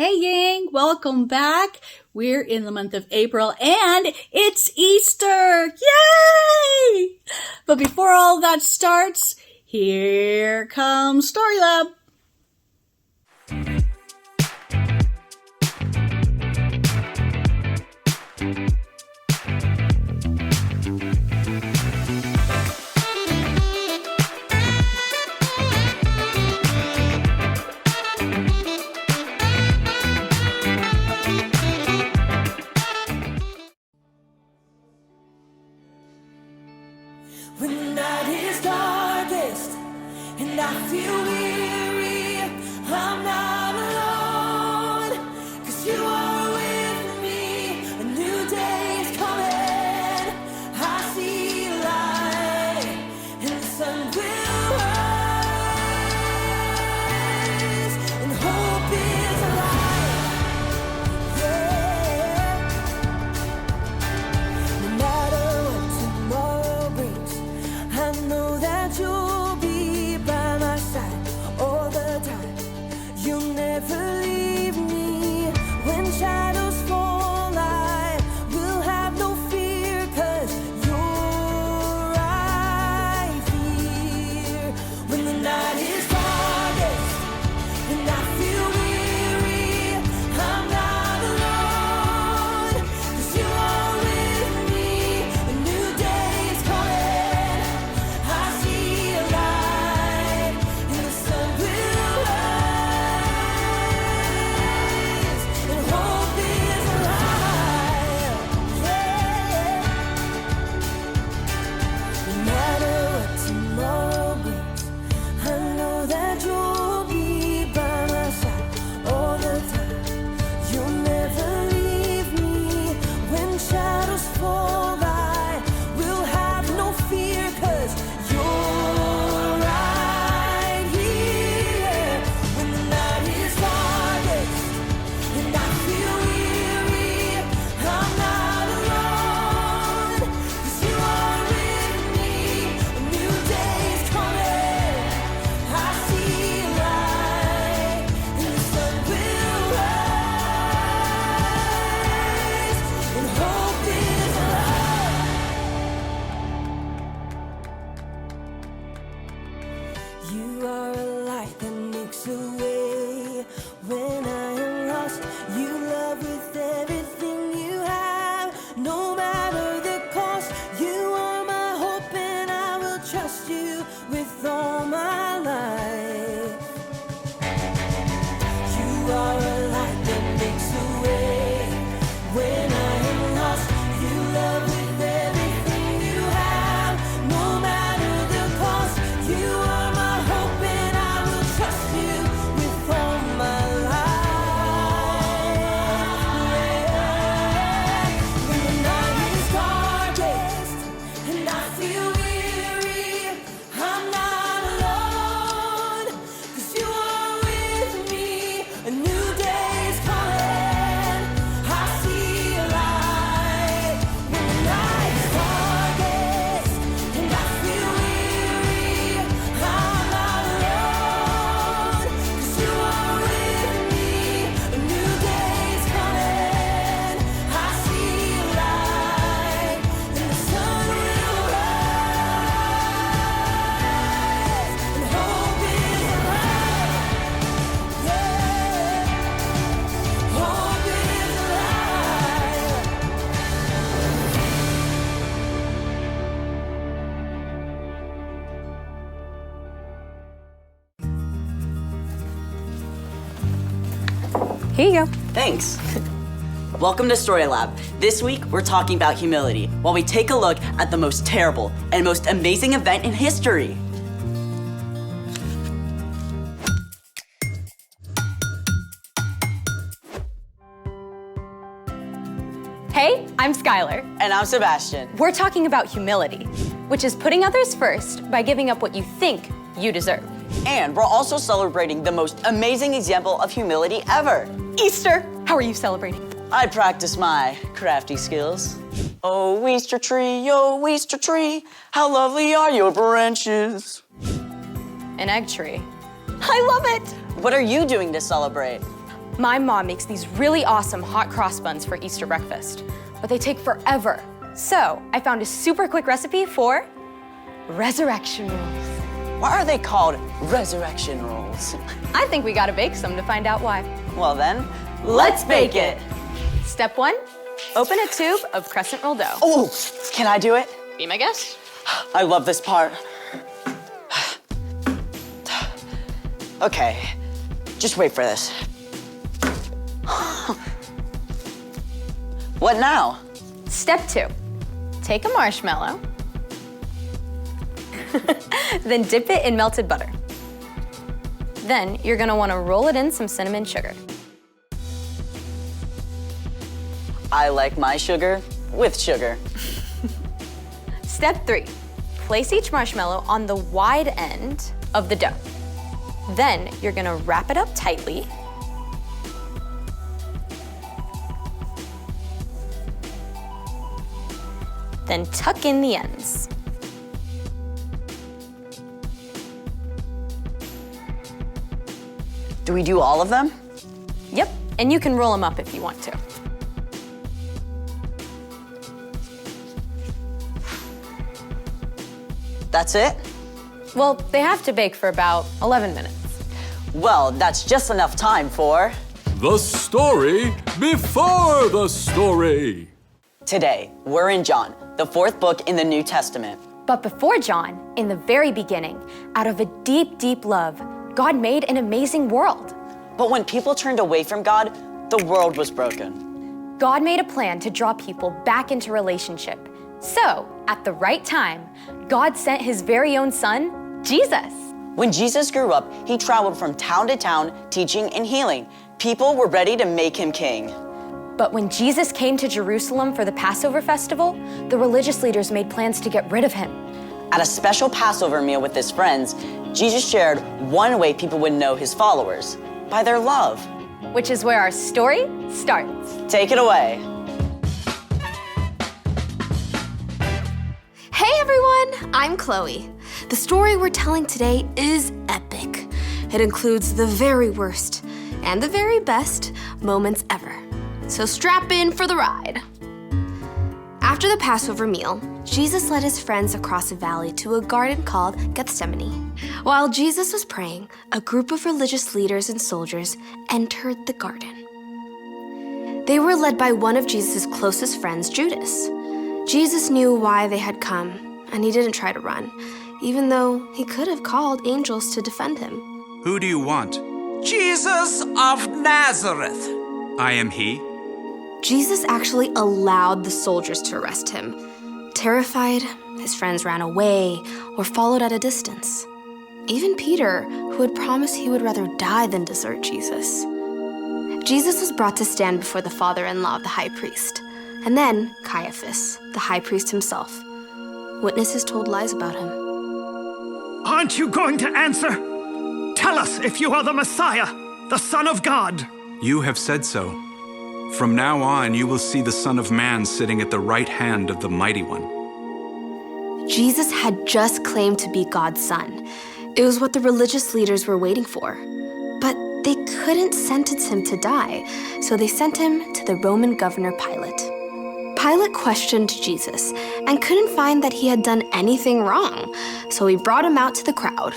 Hey gang, welcome back. We're in the month of April and it's Easter! Yay! But before all that starts, here comes Story Lab. When the night is darkest and I feel weary, I'm not alone, 'cause you are with me. A new day is coming, I see light, and the sun will rise, and hope is alive, yeah. No matter what tomorrow brings, I know that you'll be by my side all the time. You'll never leave me. When shadows fall, I will have no fear, 'cause you're right here. When the night is darkest and I feel weary, I'm not alone, 'cause you are with me. A new day is coming, I see a light, and the sun will rise, and hope is alive, yeah. No matter what tomorrow brings, I know that you'll be by my side all the time. You'll never leave me. When shadows fall, I will have no fear, 'cause you're right here. When the night is darkest and I feel weary, I'm not alone, 'cause you are with me. A new day is coming, I see light, and the sun will rise, and hope is alive. You are a light that makes a way when I am lost. You love with everything you have, no matter the cost. You are my hope, and I will trust you with all my life. You are a light that makes a way when I am lost. You love with everything you have, no matter the cost. You are my hope, and I will trust you with all my life, yeah. When the night is darkest and I feel weary, I'm not alone, 'cause you are with me. A new day is coming, I see a light. When the night is darkest and I feel weary, I'm not alone, 'cause you are with me. A new day is coming, I see a light, and the sun will rise, and hope is alive, yeah. Hope is alive. Here you go. Thanks. Welcome to Story Lab. This week, we're talking about humility while we take a look at the most terrible and most amazing event in history. Hey, I'm Skylar. And I'm Sebastian. We're talking about humility, which is putting others first by giving up what you think you deserve. And we're also celebrating the most amazing example of humility ever. Easter! How are you celebrating? I practice my crafty skills. Oh, Easter tree, how lovely are your branches. An egg tree. I love it! What are you doing to celebrate? My mom makes these really awesome hot cross buns for Easter breakfast, but they take forever. So I found a super quick recipe for resurrection rolls. Why are they called resurrection rolls? I think we gotta bake some to find out why. Well then, let's bake it. Step 1, open a tube of crescent roll dough. Oh, can I do it? Be my guest. I love this part. Okay, just wait for this. What now? Step 2, take a marshmallow, then dip it in melted butter. Then you're gonna wanna roll it in some cinnamon sugar. I like my sugar with sugar. Step 3, place each marshmallow on the wide end of the dough. Then you're gonna wrap it up tightly. Then tuck in the ends. Do we do all of them? Yep, and you can roll them up if you want to. That's it? Well, they have to bake for about 11 minutes. Well, that's just enough time for... The story before the story. Today, we're in John, the 4th book in the New Testament. But before John, in the very beginning, out of a deep, deep love, God made an amazing world. But when people turned away from God, the world was broken. God made a plan to draw people back into relationship. So, at the right time, God sent his very own son, Jesus. When Jesus grew up, he traveled from town to town, teaching and healing. People were ready to make him king. But when Jesus came to Jerusalem for the Passover festival, the religious leaders made plans to get rid of him. At a special Passover meal with his friends, Jesus shared one way people would know his followers, by their love. Which is where our story starts. Take it away. Hey everyone, I'm Chloe. The story we're telling today is epic. It includes the very worst and the very best moments ever. So strap in for the ride. After the Passover meal, Jesus led his friends across a valley to a garden called Gethsemane. While Jesus was praying, a group of religious leaders and soldiers entered the garden. They were led by one of Jesus' closest friends, Judas. Jesus knew why they had come, and he didn't try to run, even though he could have called angels to defend him. Who do you want? Jesus of Nazareth. I am he. Jesus actually allowed the soldiers to arrest him. Terrified, his friends ran away or followed at a distance. Even Peter, who had promised he would rather die than desert Jesus. Jesus was brought to stand before the father-in-law of the high priest, and then Caiaphas, the high priest himself. Witnesses told lies about him. Aren't you going to answer? Tell us if you are the Messiah, the Son of God. You have said so. From now on, you will see the Son of Man sitting at the right hand of the Mighty One. Jesus had just claimed to be God's son. It was what the religious leaders were waiting for. But they couldn't sentence him to die, so they sent him to the Roman governor Pilate. Pilate questioned Jesus and couldn't find that he had done anything wrong, so he brought him out to the crowd.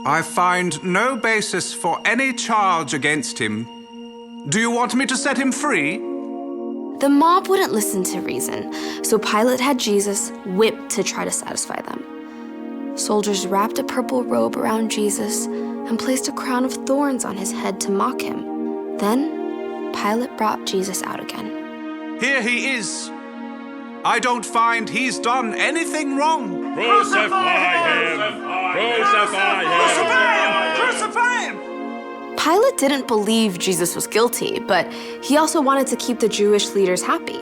I find no basis for any charge against him. Do you want me to set him free? The mob wouldn't listen to reason, so Pilate had Jesus whipped to try to satisfy them. Soldiers wrapped a purple robe around Jesus and placed a crown of thorns on his head to mock him. Then, Pilate brought Jesus out again. Here he is. I don't find he's done anything wrong. Crucify him! Crucify him! Crucify him! Pilate didn't believe Jesus was guilty, but he also wanted to keep the Jewish leaders happy.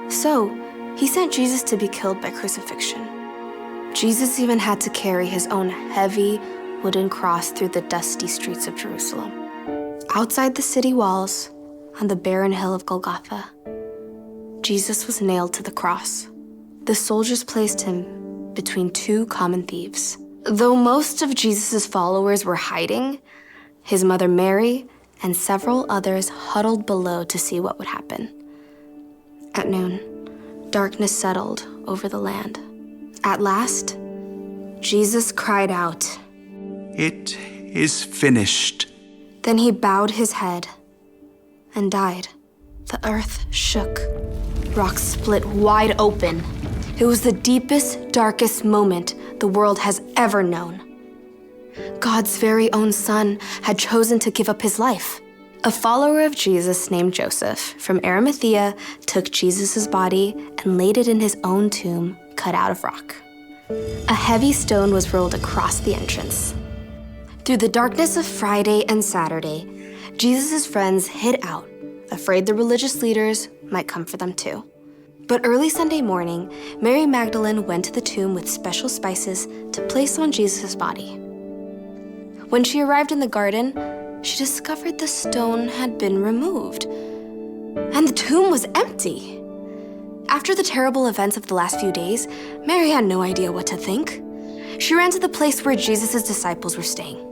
So, he sent Jesus to be killed by crucifixion. Jesus even had to carry his own heavy wooden cross through the dusty streets of Jerusalem. Outside the city walls, on the barren hill of Golgotha, Jesus was nailed to the cross. The soldiers placed him between two common thieves. Though most of Jesus' followers were hiding, his mother Mary and several others huddled below to see what would happen. At noon, darkness settled over the land. At last, Jesus cried out. It is finished. Then he bowed his head and died. The earth shook. Rocks split wide open. It was the deepest, darkest moment the world has ever known. God's very own Son had chosen to give up his life. A follower of Jesus named Joseph from Arimathea took Jesus' body and laid it in his own tomb cut out of rock. A heavy stone was rolled across the entrance. Through the darkness of Friday and Saturday, Jesus' friends hid out, afraid the religious leaders might come for them too. But early Sunday morning, Mary Magdalene went to the tomb with special spices to place on Jesus' body. When she arrived in the garden, she discovered the stone had been removed, and the tomb was empty. After the terrible events of the last few days, Mary had no idea what to think. She ran to the place where Jesus' disciples were staying.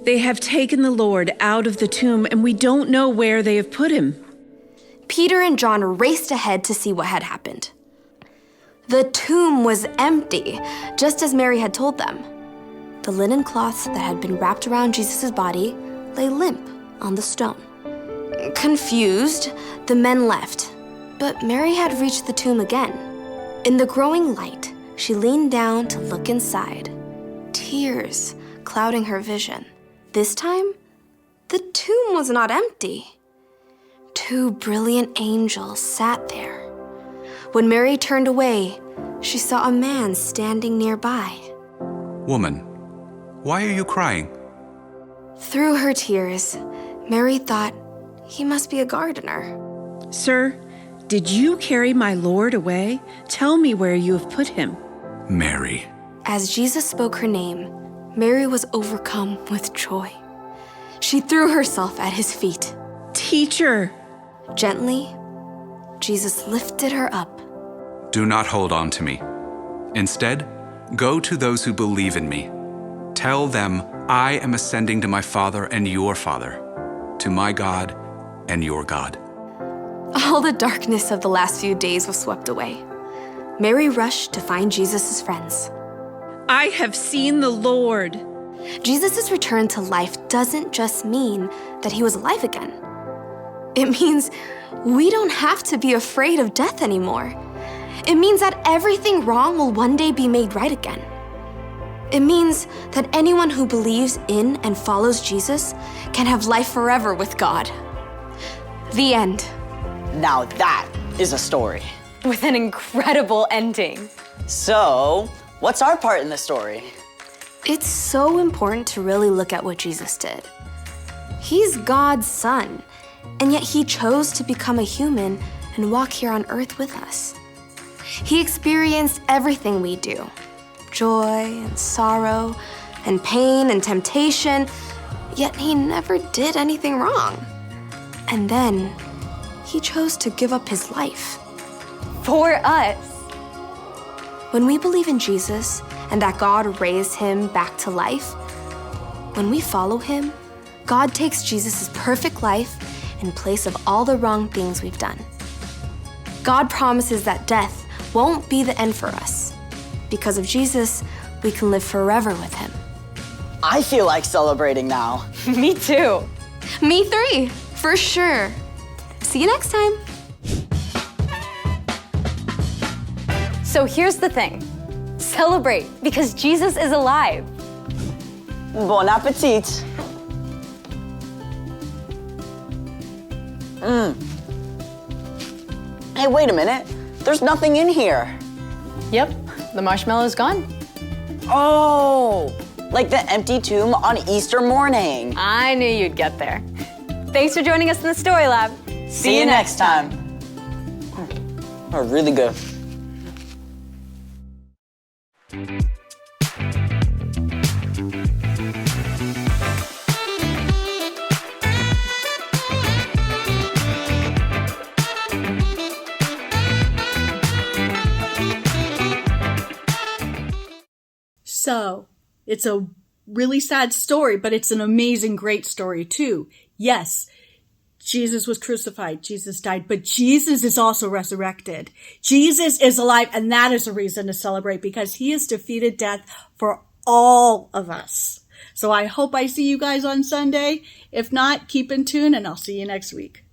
They have taken the Lord out of the tomb, and we don't know where they have put him. Peter and John raced ahead to see what had happened. The tomb was empty, just as Mary had told them. The linen cloths that had been wrapped around Jesus' body lay limp on the stone. Confused, the men left, but Mary had reached the tomb again. In the growing light, she leaned down to look inside, tears clouding her vision. This time, the tomb was not empty. 2 brilliant angels sat there. When Mary turned away, she saw a man standing nearby. Woman, why are you crying? Through her tears, Mary thought he must be a gardener. Sir, did you carry my Lord away? Tell me where you have put him. Mary. As Jesus spoke her name, Mary was overcome with joy. She threw herself at his feet. Teacher! Gently, Jesus lifted her up. Do not hold on to me. Instead, go to those who believe in me. Tell them I am ascending to my Father and your Father, to my God and your God. All the darkness of the last few days was swept away. Mary rushed to find Jesus' friends. I have seen the Lord. Jesus' return to life doesn't just mean that he was alive again. It means we don't have to be afraid of death anymore. It means that everything wrong will one day be made right again. It means that anyone who believes in and follows Jesus can have life forever with God. The end. Now that is a story. With an incredible ending. So, what's our part in the story? It's so important to really look at what Jesus did. He's God's Son, and yet he chose to become a human and walk here on earth with us. He experienced everything we do, joy and sorrow and pain and temptation, yet he never did anything wrong. And then he chose to give up his life. For us. When we believe in Jesus and that God raised him back to life, when we follow him, God takes Jesus' perfect life in place of all the wrong things we've done. God promises that death won't be the end for us. Because of Jesus, we can live forever with him. I feel like celebrating now. Me too. Me three, for sure. See you next time. So here's the thing. Celebrate because Jesus is alive. Bon appetit. Hey, wait a minute. There's nothing in here. Yep, the marshmallow's gone. Oh, like the empty tomb on Easter morning. I knew you'd get there. Thanks for joining us in the Story Lab. See you next time. Oh, really good. So, it's a really sad story, but it's an amazing, great story too. Yes, Jesus was crucified. Jesus died, but Jesus is also resurrected. Jesus is alive, and that is a reason to celebrate because he has defeated death for all of us. So I hope I see you guys on Sunday. If not, keep in tune, and I'll see you next week.